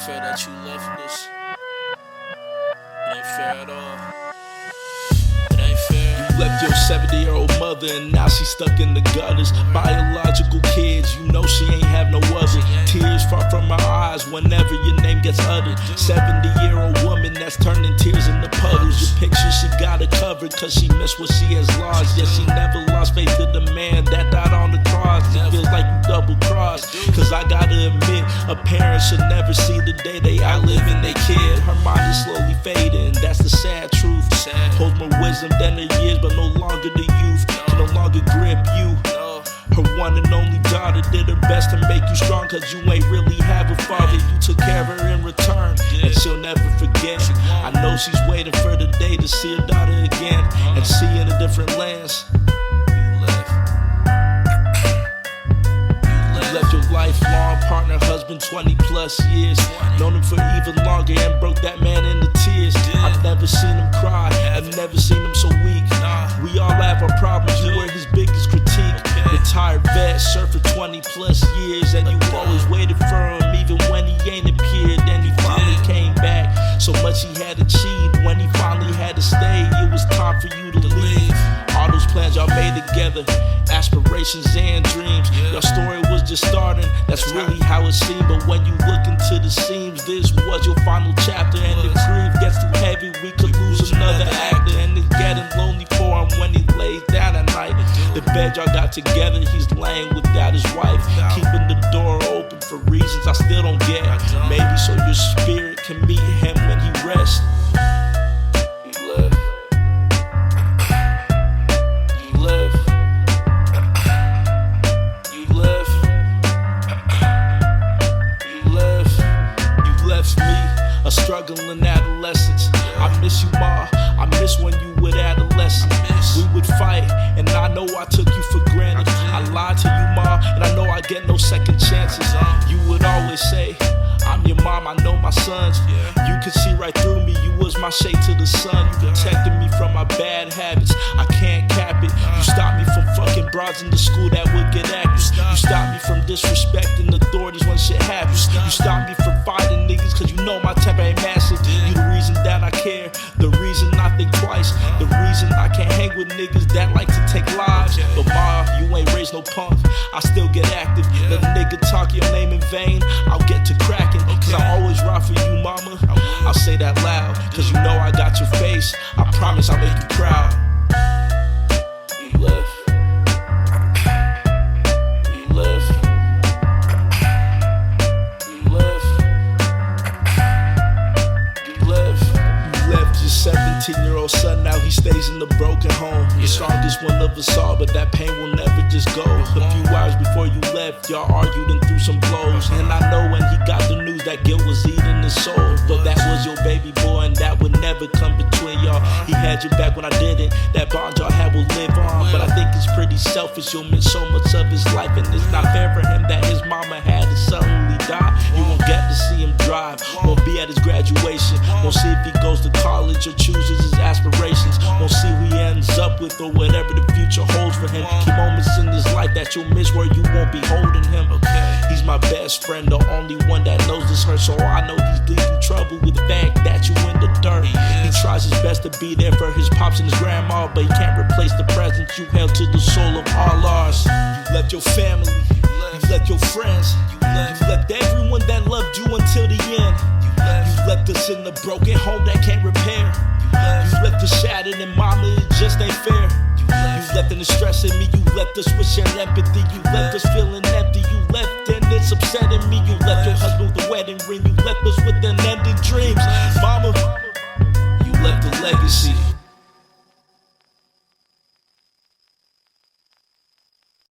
fair that you left this. It ain't fair at all. It ain't fair. You left your 70-year-old mother and now she's stuck in the gutters. Biological kids, you know she ain't have no other. Tears fall from her eyes whenever your name gets uttered. 70-year-old woman that's turning tears into puddles. Your picture she got it covered cause she missed what she has lost. Yet she never lost faith to the man that died on the cross. It feels like you double-crossed, cause I gotta admit, a parent should never see the day they outliving their kid. Her mind is slowly fading, that's the sad truth. Holds more wisdom than the years, but no longer the youth. Can no longer grip you. Her one and only daughter did her best to make you strong, cause you ain't really have a father. You took care of her in return, and she'll never forget. I know she's waiting for the day to see her daughter again, and see in a different lands. You left your lifelong partner, husband, 20 plus years. Known him for even longer and broke that man into tears. I've never seen him cry, I've never seen him so weak. We all have our problems, you were his biggest critique. Retired vet, served for 20 plus years, and you always waited for him even when he ain't appeared. Then he finally came back, so much he had achieved. When he finally had to stay, it was time for you to leave. All those plans y'all made together, aspirations and dreams. Your story was just starting, that's really how it seemed. But when you look into the seams, this was your final chapter. And if grief gets too heavy, we could lose another actor. And it's getting lonely for him when he lays down at night. The bed y'all got together, he's laying without his wife, keeping the door open for reasons I still don't get. Maybe so your spirit can meet him when he rests. A struggling adolescence. I miss you, Ma. I miss when you would adolescent. We would fight, and I know I took you for granted. I lied to you, Ma, and I know I get no second chances. You would always say, I'm your mom, I know my sons. You could see right through me, you was my shade to the sun. You protected me from my bad habits, I can't cap it. You stopped me from fucking broads in the school that would get active. You stopped me from disrespecting authorities when shit happens. You stopped me from fighting niggas cause you know my temper ain't massive. You the reason that I care, the reason I think twice, the reason I can't hang with niggas that like to take lives. But Ma, you ain't raised no punk, I still get active. Let a nigga talk your name in vain, I'll get to cracking. Cause I always ride for you, mama. I'll say that loud, cause you know I got your face. I promise I'll make you proud. You left. You left. You left. You left. You left your 17-year-old son, now he stays in the broken home. The strongest one of us all, but that pain will never just go. A few hours before you left, y'all argued and threw some blows. And I know when he got the news that guilt was eating his soul. But that was your baby boy and that would never come between y'all. He had your back when I didn't, that bond y'all had will live on. But I think it's pretty selfish, you'll miss so much of his life. And it's not fair for him that his mama had to suddenly die. You won't get to see him drive, won't be at his graduation, won't see if he goes to college or chooses his aspirations, won't see who he ends up with or whatever the future holds for him. Key moments in his life that you'll miss where you won't be holding him. He's my best friend, the only one that knows this hurt, so I know he's deep in trouble with the fact that you in the dirt. He tries his best to be there for his pops and his grandma, but he can't replace the presence you held to the soul of all ours. You left your family, you left your friends, you left everyone that loved you until the end. You left us in the broken home that can't repair. You left us shattered and mama, it just ain't fair. You left in the stress in me, you left us with shared empathy. You left us feeling empty, you left and it's upsetting me. You left your husband with a wedding ring, you left us with unending dreams.